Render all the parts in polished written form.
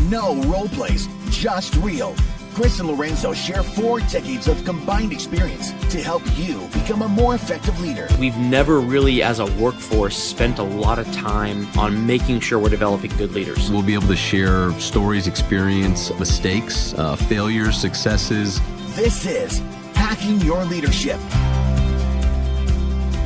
No role plays, just real. Chris and Lorenzo share 4 decades of combined experience to help you become a more effective leader. We've never really, as a workforce, spent a lot of time on making sure we're developing good leaders. We'll be able to share stories, experience, mistakes, failures, successes. This is Hacking Your Leadership.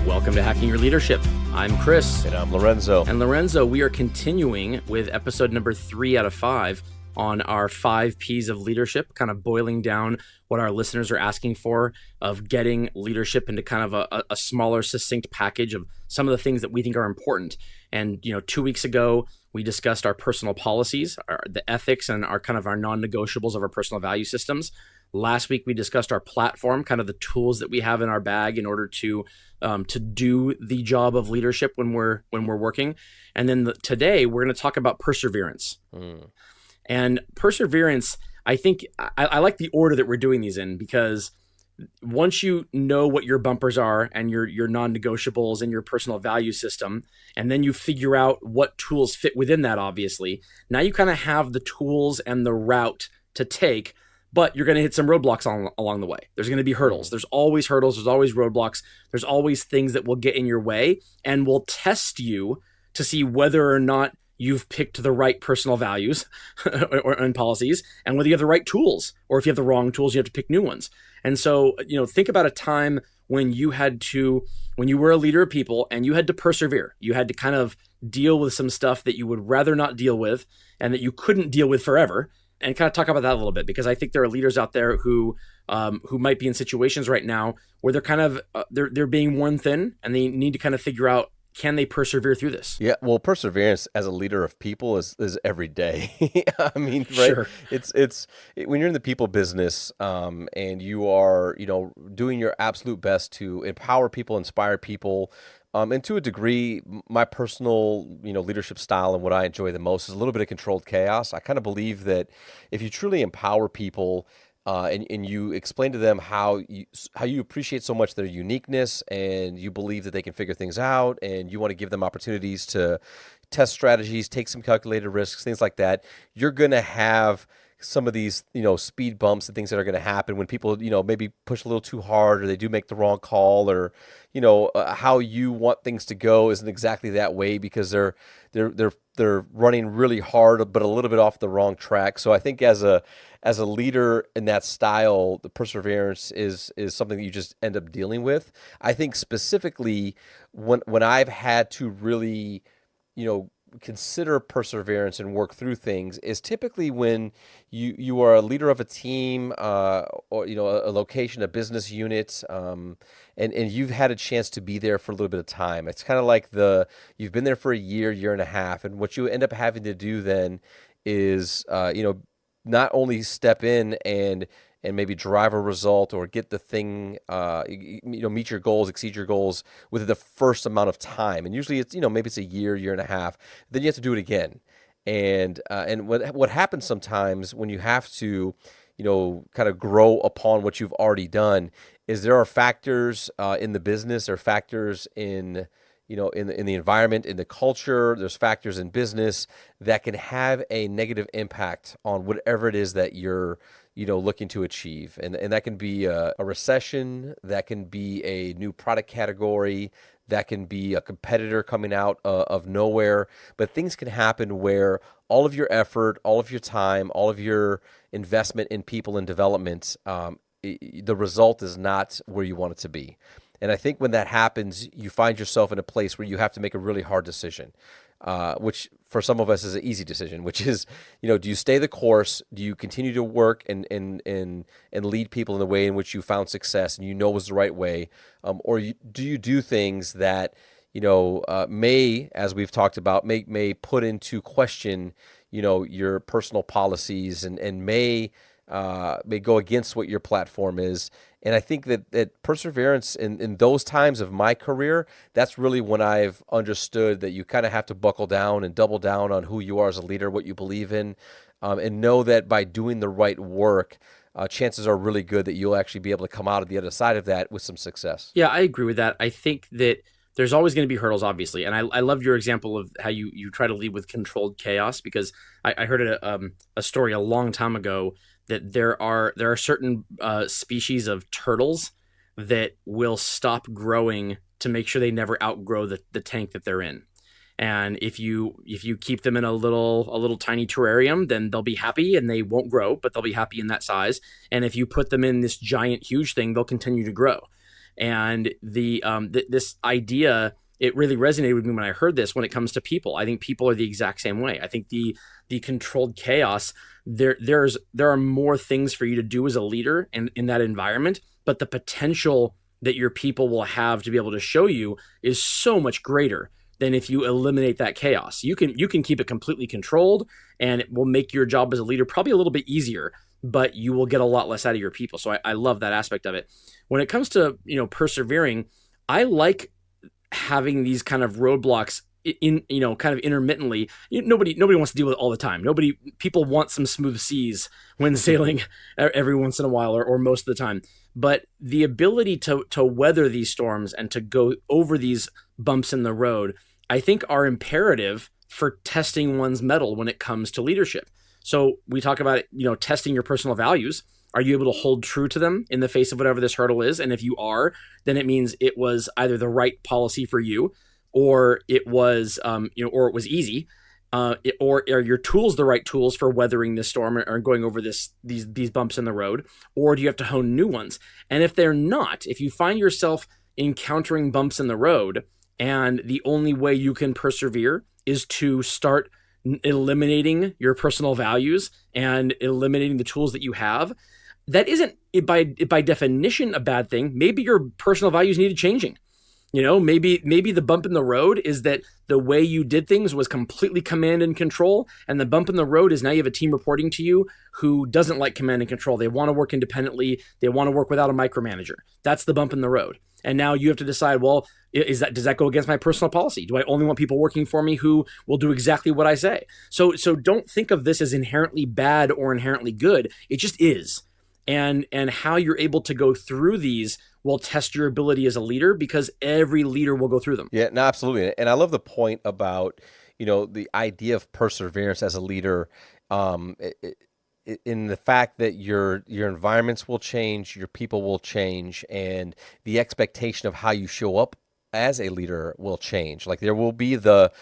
Welcome to Hacking Your Leadership. I'm Chris. And I'm Lorenzo. And Lorenzo, we are continuing with episode number 3 out of 5 on our 5 P's of leadership, kind of boiling down what our listeners are asking for, of getting leadership into kind of a smaller, succinct package of some of the things that we think are important. And, 2 weeks ago, we discussed our personal policies, the ethics, and our kind of our non-negotiables of our personal value systems. Last week, we discussed our platform, kind of the tools that we have in our bag in order to do the job of leadership when we're working. And then today, we're going to talk about perseverance. And perseverance, I think I like the order that we're doing these in, because once you know what your bumpers are and your non-negotiables and your personal value system, and then you figure out what tools fit within that, obviously, now you kind of have the tools and the route to take, but you're going to hit some roadblocks along the way. There's going to be hurdles. There's always hurdles. There's always roadblocks. There's always things that will get in your way and will test you to see whether or not you've picked the right personal values and policies, and whether you have the right tools, or if you have the wrong tools, you have to pick new ones. And so, think about a time when you were a leader of people and you had to persevere. You had to kind of deal with some stuff that you would rather not deal with and that you couldn't deal with forever, and kind of talk about that a little bit, because I think there are leaders out there who might be in situations right now where they're kind of, they're being worn thin, and they need to kind of figure out, can they persevere through this? Yeah, well, perseverance as a leader of people is every day. I mean, right? Sure. It's when you're in the people business, and you are, doing your absolute best to empower people, inspire people. And to a degree, my personal, leadership style and what I enjoy the most is a little bit of controlled chaos. I kind of believe that if you truly empower people, and you explain to them how you appreciate so much their uniqueness, and you believe that they can figure things out, and you want to give them opportunities to test strategies, take some calculated risks, things like that, you're going to have some of these, speed bumps and things that are going to happen when people, maybe push a little too hard, or they do make the wrong call, or, how you want things to go isn't exactly that way because they're running really hard, but a little bit off the wrong track. So I think as a leader in that style, the perseverance is something that you just end up dealing with. I think specifically when I've had to really, consider perseverance and work through things is typically when you are a leader of a team, or a location, a business unit, and you've had a chance to be there for a little bit of time. It's kind of like you've been there for a year and a half, and what you end up having to do then is not only step in and maybe drive a result or get the thing, meet your goals, exceed your goals with the first amount of time. And usually it's, maybe it's a year and a half. Then you have to do it again. And what happens sometimes when you have to, kind of grow upon what you've already done is there are factors in the business, or factors in the environment, in the culture, there's factors in business that can have a negative impact on whatever it is that you're, looking to achieve. And that can be a recession, that can be a new product category, that can be a competitor coming out of nowhere. But things can happen where all of your effort, all of your time, all of your investment in people and development, the result is not where you want it to be. And I think when that happens, you find yourself in a place where you have to make a really hard decision, which for some of us is an easy decision, which is, do you stay the course? Do you continue to work and lead people in the way in which you found success and was the right way? Or do you do things that, may, as we've talked about, may put into question, your personal policies and may go against what your platform is. And I think that perseverance in those times of my career, that's really when I've understood that you kind of have to buckle down and double down on who you are as a leader, what you believe in, and know that by doing the right work, chances are really good that you'll actually be able to come out of the other side of that with some success. Yeah, I agree with that. I think that there's always going to be hurdles, obviously. And I loved your example of how you try to lead with controlled chaos, because I heard a story a long time ago that there are certain species of turtles that will stop growing to make sure they never outgrow the tank that they're in. And if you keep them in a little tiny terrarium, then they'll be happy and they won't grow, but they'll be happy in that size. And if you put them in this giant, huge thing, they'll continue to grow. And this idea, it really resonated with me when I heard this. When it comes to people, I think people are the exact same way. I think the controlled chaos, there are more things for you to do as a leader in that environment, but the potential that your people will have to be able to show you is so much greater than if you eliminate that chaos. You can keep it completely controlled, and it will make your job as a leader probably a little bit easier, but you will get a lot less out of your people. So I love that aspect of it. When it comes to, persevering, I like having these kind of roadblocks in, kind of intermittently. Nobody wants to deal with it all the time. People want some smooth seas when sailing every once in a while or most of the time. But the ability to weather these storms and to go over these bumps in the road, I think are imperative for testing one's mettle when it comes to leadership. So we talk about, testing your personal values. Are you able to hold true to them in the face of whatever this hurdle is? And if you are, then it means it was either the right policy for you, or it was, or it was easy, or are your tools the right tools for weathering this storm or going over these bumps in the road, or do you have to hone new ones? And if they're not, if you find yourself encountering bumps in the road, and the only way you can persevere is to start eliminating your personal values and eliminating the tools that you have, that isn't by definition a bad thing. Maybe your personal values needed changing. Maybe the bump in the road is that the way you did things was completely command and control, and the bump in the road is now you have a team reporting to you who doesn't like command and control. They want to work independently. They want to work without a micromanager. That's the bump in the road. And now you have to decide, well, does that go against my personal policy? Do I only want people working for me who will do exactly what I say? So don't think of this as inherently bad or inherently good. It just is. And how you're able to go through these will test your ability as a leader, because every leader will go through them. Yeah, no, absolutely. And I love the point about, the idea of perseverance as a leader, in the fact that your environments will change, your people will change, and the expectation of how you show up as a leader will change. Like there will be the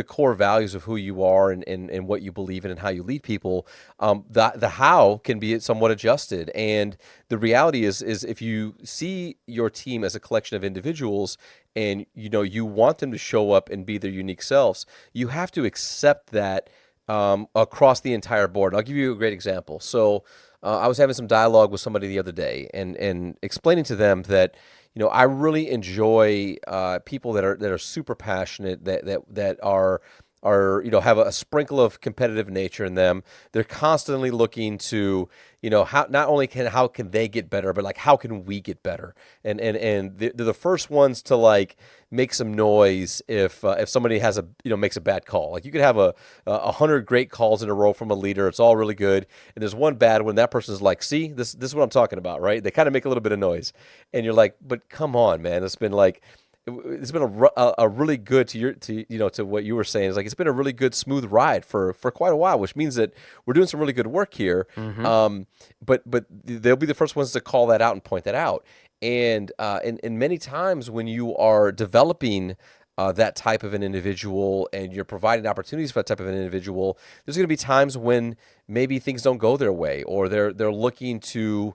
core values of who you are and what you believe in and how you lead people. The how can be somewhat adjusted. And the reality is if you see your team as a collection of individuals and you want them to show up and be their unique selves, you have to accept that across the entire board. I'll give you a great example. So I was having some dialogue with somebody the other day and explaining to them that I really enjoy people that are super passionate, that are have a sprinkle of competitive nature in them. They're constantly looking to how not only how can they get better, but like how can we get better? And they're the first ones to like make some noise if somebody has makes a bad call. Like you could have 100 great calls in a row from a leader. It's all really good, and there's one bad one. That person's like, see, this is what I'm talking about, right? They kind of make a little bit of noise, and you're like, but come on, man, it's been a really good to what you were saying. It's like it's been a really good smooth ride for quite a while, which means that we're doing some really good work here. Mm-hmm. But they'll be the first ones to call that out and point that out. And many times when you are developing that type of an individual and you're providing opportunities for that type of an individual, there's going to be times when maybe things don't go their way, or they're looking to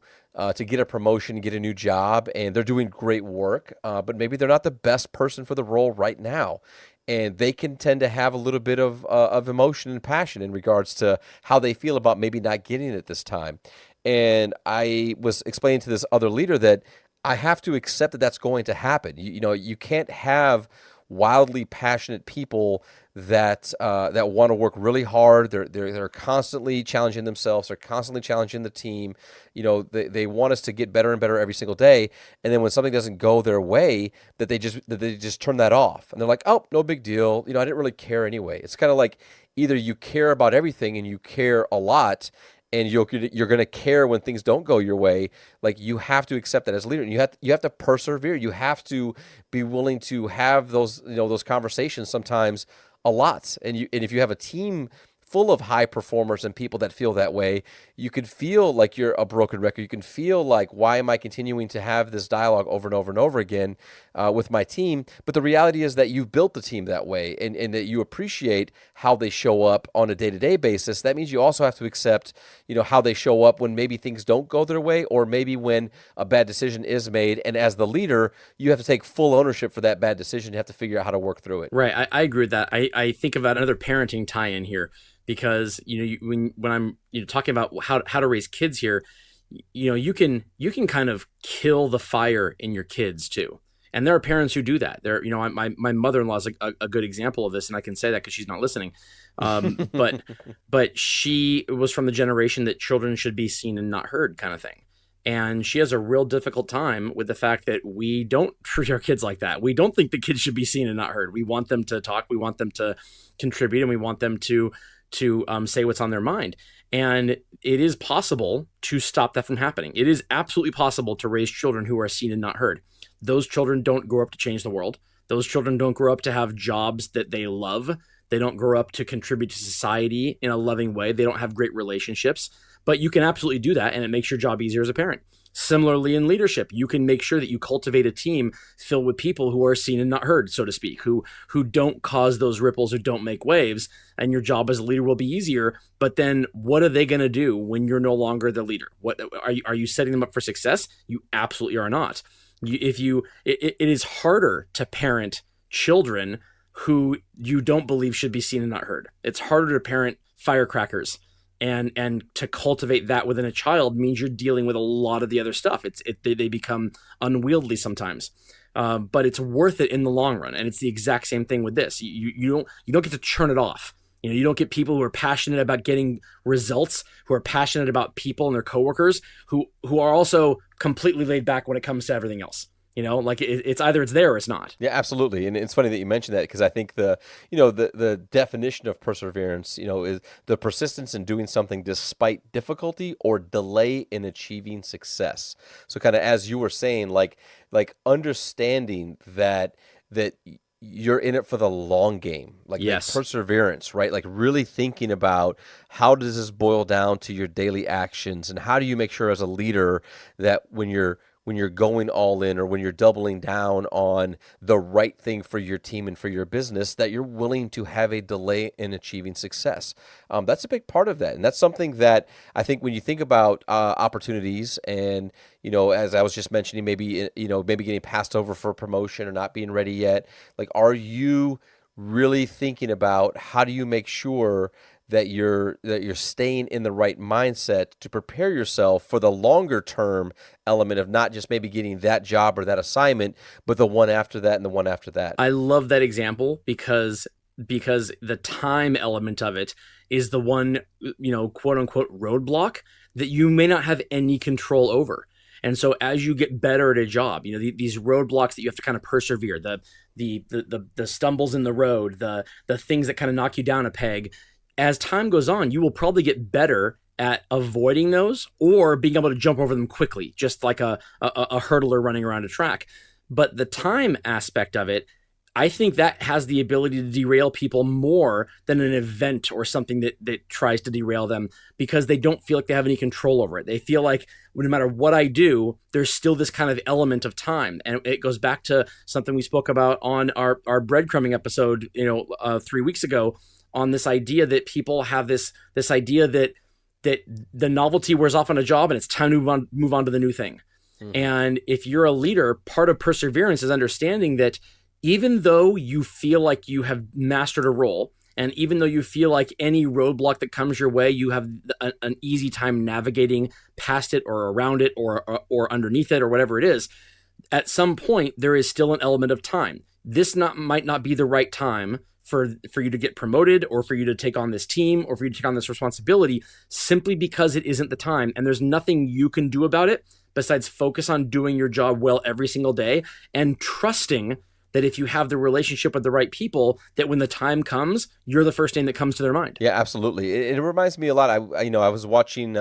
get a promotion, get a new job, and they're doing great work, but maybe they're not the best person for the role right now. And they can tend to have a little bit of emotion and passion in regards to how they feel about maybe not getting it this time. And I was explaining to this other leader that I have to accept that that's going to happen. You can't have wildly passionate people that want to work really hard. They're constantly challenging themselves. They're constantly challenging the team. They want us to get better and better every single day. And then when something doesn't go their way, that they just turn that off. And they're like, oh, no big deal. I didn't really care anyway. It's kind of like either you care about everything and you care a lot, and you're going to care when things don't go your way. Like, you have to accept that as a leader, and you have to persevere. You have to be willing to have those, those conversations sometimes a lot. And if you have a team full of high performers and people that feel that way, you could feel like you're a broken record. You can feel like, why am I continuing to have this dialogue over and over and over again with my team? But the reality is that you've built the team that way, and that you appreciate how they show up on a day-to-day basis. That means you also have to accept, how they show up when maybe things don't go their way, or maybe when a bad decision is made. And as the leader, you have to take full ownership for that bad decision. You have to figure out how to work through it. Right. I agree with that. I think about another parenting tie-in here, because when I'm talking about how to raise kids here, you can kind of kill the fire in your kids too. And there are parents who do that. My mother-in-law is a good example of this, and I can say that because she's not listening. But she was from the generation that children should be seen and not heard kind of thing. And she has a real difficult time with the fact that we don't treat our kids like that. We don't think the kids should be seen and not heard. We want them to talk. We want them to contribute, and we want them to say what's on their mind. And it is possible to stop that from happening. It is absolutely possible to raise children who are seen and not heard. Those children don't grow up to change the world. Those children don't grow up to have jobs that they love. They don't grow up to contribute to society in a loving way. They don't have great relationships. But you can absolutely do that, and it makes your job easier as a parent. Similarly, in leadership, you can make sure that you cultivate a team filled with people who are seen and not heard, so to speak, who don't cause those ripples, who don't make waves, and your job as a leader will be easier. But then what are they going to do when you're no longer the leader? What are you setting them up for success? You absolutely are not. It is harder to parent children who you don't believe should be seen and not heard. It's harder to parent firecrackers. And to cultivate that within a child means you're dealing with a lot of the other stuff. They become unwieldy sometimes, but it's worth it in the long run. And it's the exact same thing with this. You don't get to churn it off. You don't get people who are passionate about getting results, who are passionate about people and their coworkers, who are also completely laid back when it comes to everything else. It's either it's there or it's not. Yeah, absolutely. And it's funny that you mentioned that, because I think the definition of perseverance, is the persistence in doing something despite difficulty or delay in achieving success. So kind of as you were saying, like understanding that you're in it for the long game, like yes. Perseverance, right? Like really thinking about, how does this boil down to your daily actions, and how do you make sure as a leader that when you're going all in, or when you're doubling down on the right thing for your team and for your business, that you're willing to have a delay in achieving success. That's a big part of that. And that's something that I think when you think about opportunities, and, as I was just mentioning, maybe getting passed over for a promotion or not being ready yet, like, are you really thinking about, how do you make sure that you're staying in the right mindset to prepare yourself for the longer term element of not just maybe getting that job or that assignment, but the one after that and the one after that. I love that example because the time element of it is the one, quote unquote roadblock that you may not have any control over. And so as you get better at a job, these roadblocks that you have to kind of persevere, the stumbles in the road, the things that kind of knock you down a peg, as time goes on, you will probably get better at avoiding those, or being able to jump over them quickly, just like a hurdler running around a track. But the time aspect of it, I think that has the ability to derail people more than an event or something that tries to derail them, because they don't feel like they have any control over it. They feel like no matter what I do, there's still this kind of element of time. And it goes back to something we spoke about on our breadcrumbing episode, 3 weeks ago, on this idea that people have this idea that the novelty wears off on a job and it's time to move on to the new thing. Mm-hmm. And if you're a leader, part of perseverance is understanding that even though you feel like you have mastered a role, and even though you feel like any roadblock that comes your way, you have an easy time navigating past it or around it or underneath it or whatever it is, at some point there is still an element of time. This might not be the right time for you to get promoted, or for you to take on this team, or for you to take on this responsibility, simply because it isn't the time. And there's nothing you can do about it besides focus on doing your job well every single day, and trusting that if you have the relationship with the right people, that when the time comes, you're the first name that comes to their mind. Yeah, absolutely. It reminds me a lot. I was watching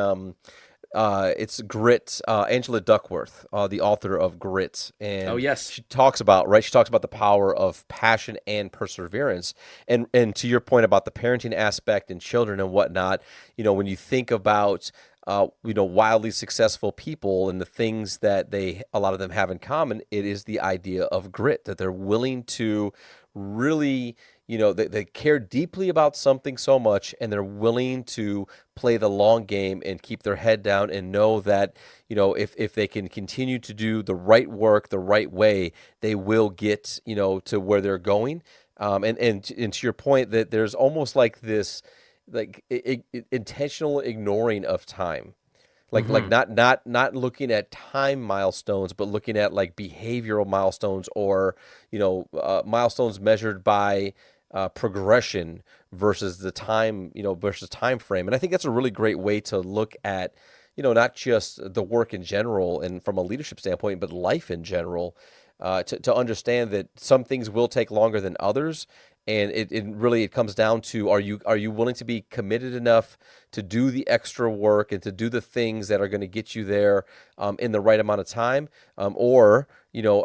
it's Grit, Angela Duckworth, the author of Grit, Oh, and yes. she talks about the power of passion and perseverance, and to your point about the parenting aspect and children and whatnot, when you think about wildly successful people and the things that a lot of them have in common, it is the idea of grit, that they're willing to really, they care deeply about something so much, and they're willing to play the long game and keep their head down and know that, if they can continue to do the right work the right way, they will get, to where they're going. And to your point, that there's almost like this, like intentional ignoring of time, like not looking at time milestones, but looking at like behavioral milestones, or milestones measured by progression versus the time, versus time frame. And I think that's a really great way to look at, not just the work in general and from a leadership standpoint, but life in general, to understand that some things will take longer than others. And it comes down to, are you willing to be committed enough to do the extra work and to do the things that are going to get you there in the right amount of time, or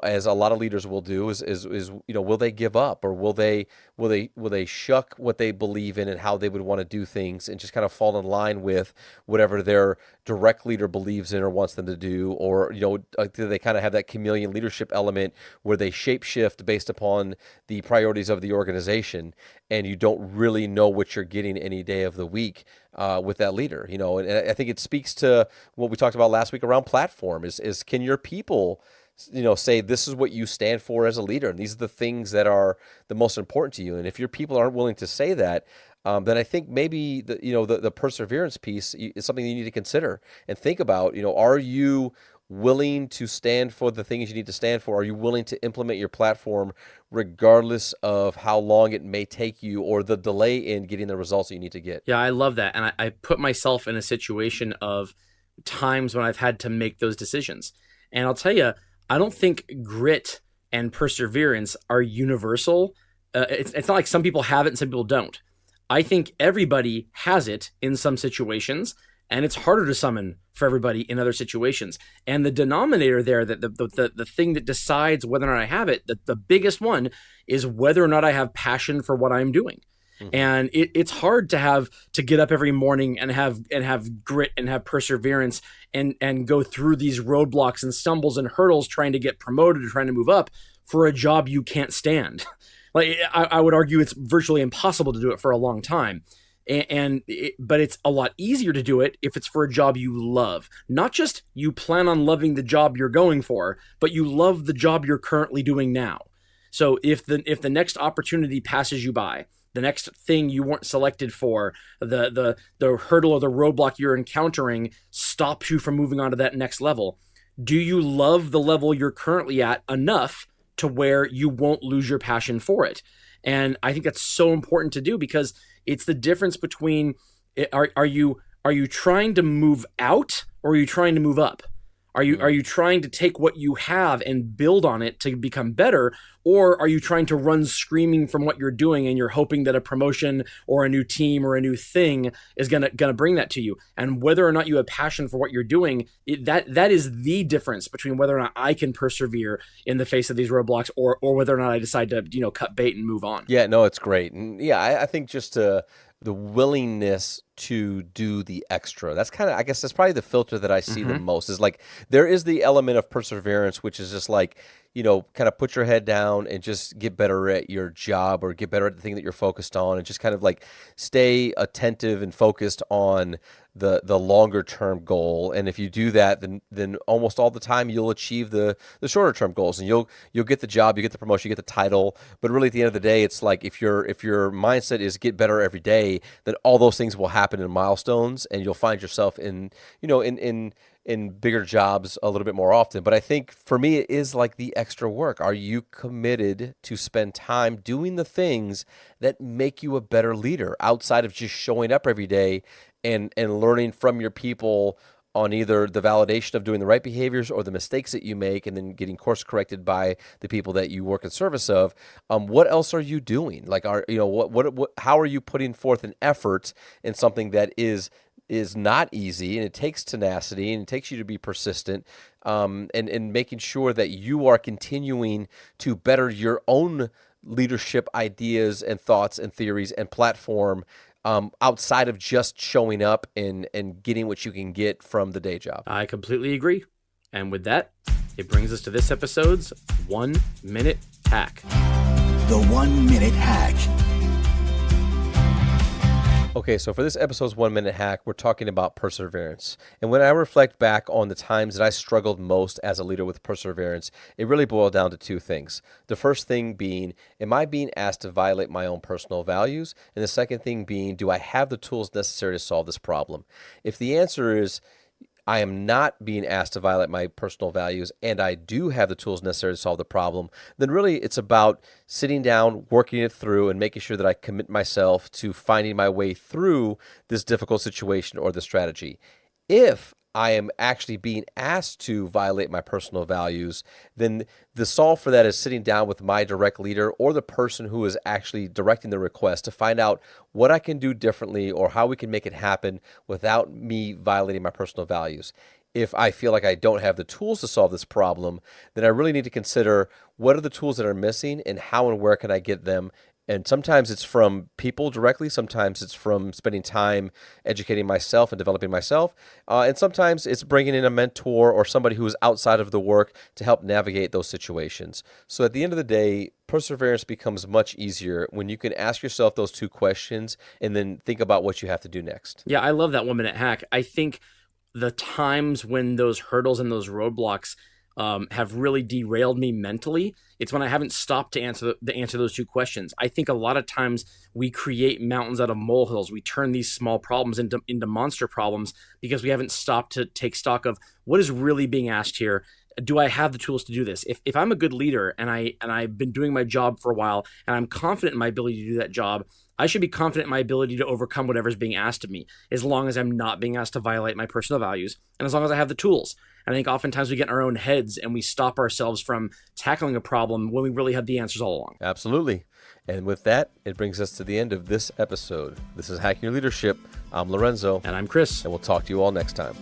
as a lot of leaders will do, is will they give up, or will they shuck what they believe in and how they would want to do things and just kind of fall in line with whatever their direct leader believes in or wants them to do, or do they kind of have that chameleon leadership element where they shape shift based upon the priorities of the organization, and you don't really know what you're getting any day of the week with that leader. And I think it speaks to what we talked about last week around platform, is can your people say this is what you stand for as a leader, and these are the things that are the most important to you. And if your people aren't willing to say that, then I think maybe the perseverance piece is something you need to consider and think about. Are you willing to stand for the things you need to stand for? Are you willing to implement your platform regardless of how long it may take you, or the delay in getting the results that you need to get? Yeah, I love that. And I put myself in a situation of times when I've had to make those decisions. And I'll tell you, I don't think grit and perseverance are universal. It's not like some people have it and some people don't. I think everybody has it in some situations, and it's harder to summon for everybody in other situations. And the denominator there, that the thing that decides whether or not I have it, the biggest one, is whether or not I have passion for what I'm doing. Mm-hmm. And it's hard to get up every morning and have grit and have perseverance and go through these roadblocks and stumbles and hurdles trying to get promoted or trying to move up for a job you can't stand. Like, I would argue it's virtually impossible to do it for a long time. But it's a lot easier to do it if it's for a job you love. Not just you plan on loving the job you're going for, but you love the job you're currently doing now. So if the next opportunity passes you by, the next thing you weren't selected for, the hurdle or the roadblock you're encountering stops you from moving on to that next level, do you love the level you're currently at enough to where you won't lose your passion for it? And I think that's so important to do, because it's the difference between, are you trying to move out, or are you trying to move up? Are you trying to take what you have and build on it to become better, or are you trying to run screaming from what you're doing and you're hoping that a promotion or a new team or a new thing is gonna bring that to you? And whether or not you have passion for what you're doing, that is the difference between whether or not I can persevere in the face of these roadblocks, or whether or not I decide to cut bait and move on. Yeah, no, it's great. And yeah, I think just the willingness to do the extra. That's kind of, I guess that's probably the filter that I see the most, is like, there is the element of perseverance, which is just like, kind of put your head down and just get better at your job, or get better at the thing that you're focused on, and just kind of like stay attentive and focused on the longer term goal. And if you do that, then almost all the time you'll achieve the shorter term goals, and you'll get the job, you get the promotion, you get the title. But really, at the end of the day, it's like, if your mindset is get better every day, then all those things will happen in milestones, and you'll find yourself in bigger jobs a little bit more often. But I think for me, it is like the extra work. Are you committed to spend time doing the things that make you a better leader, outside of just showing up every day and learning from your people on either the validation of doing the right behaviors or the mistakes that you make, and then getting course corrected by the people that you work in service of, what else are you doing? Like, how are you putting forth an effort in something that is not easy, and it takes tenacity, and it takes you to be persistent, and making sure that you are continuing to better your own leadership ideas and thoughts and theories and platform, outside of just showing up and getting what you can get from the day job. I completely agree. And with that, it brings us to this episode's 1 minute hack. The 1 minute hack. Okay, so for this episode's 1 minute hack, we're talking about perseverance. And when I reflect back on the times that I struggled most as a leader with perseverance, it really boiled down to two things. The first thing being, am I being asked to violate my own personal values? And the second thing being, do I have the tools necessary to solve this problem? If the answer is, I am not being asked to violate my personal values, and I do have the tools necessary to solve the problem, then really it's about sitting down, working it through, and making sure that I commit myself to finding my way through this difficult situation or the strategy. If I am actually being asked to violate my personal values, then the solve for that is sitting down with my direct leader or the person who is actually directing the request to find out what I can do differently or how we can make it happen without me violating my personal values. If I feel like I don't have the tools to solve this problem, then I really need to consider what are the tools that are missing and how and where can I get them. And sometimes it's from people directly. Sometimes it's from spending time educating myself and developing myself. And sometimes it's bringing in a mentor or somebody who is outside of the work to help navigate those situations. So at the end of the day, perseverance becomes much easier when you can ask yourself those two questions and then think about what you have to do next. Yeah, I love that 1 minute hack. I think the times when those hurdles and those roadblocks have really derailed me mentally, it's when I haven't stopped to answer those two questions. I think a lot of times we create mountains out of molehills. We turn these small problems into monster problems because we haven't stopped to take stock of what is really being asked here. Do I have the tools to do this? If I'm a good leader and I've been doing my job for a while and I'm confident in my ability to do that job, I should be confident in my ability to overcome whatever's being asked of me, as long as I'm not being asked to violate my personal values and as long as I have the tools. And I think oftentimes we get in our own heads and we stop ourselves from tackling a problem when we really had the answers all along. Absolutely. And with that, it brings us to the end of this episode. This is Hacking Your Leadership. I'm Lorenzo. And I'm Chris. And we'll talk to you all next time.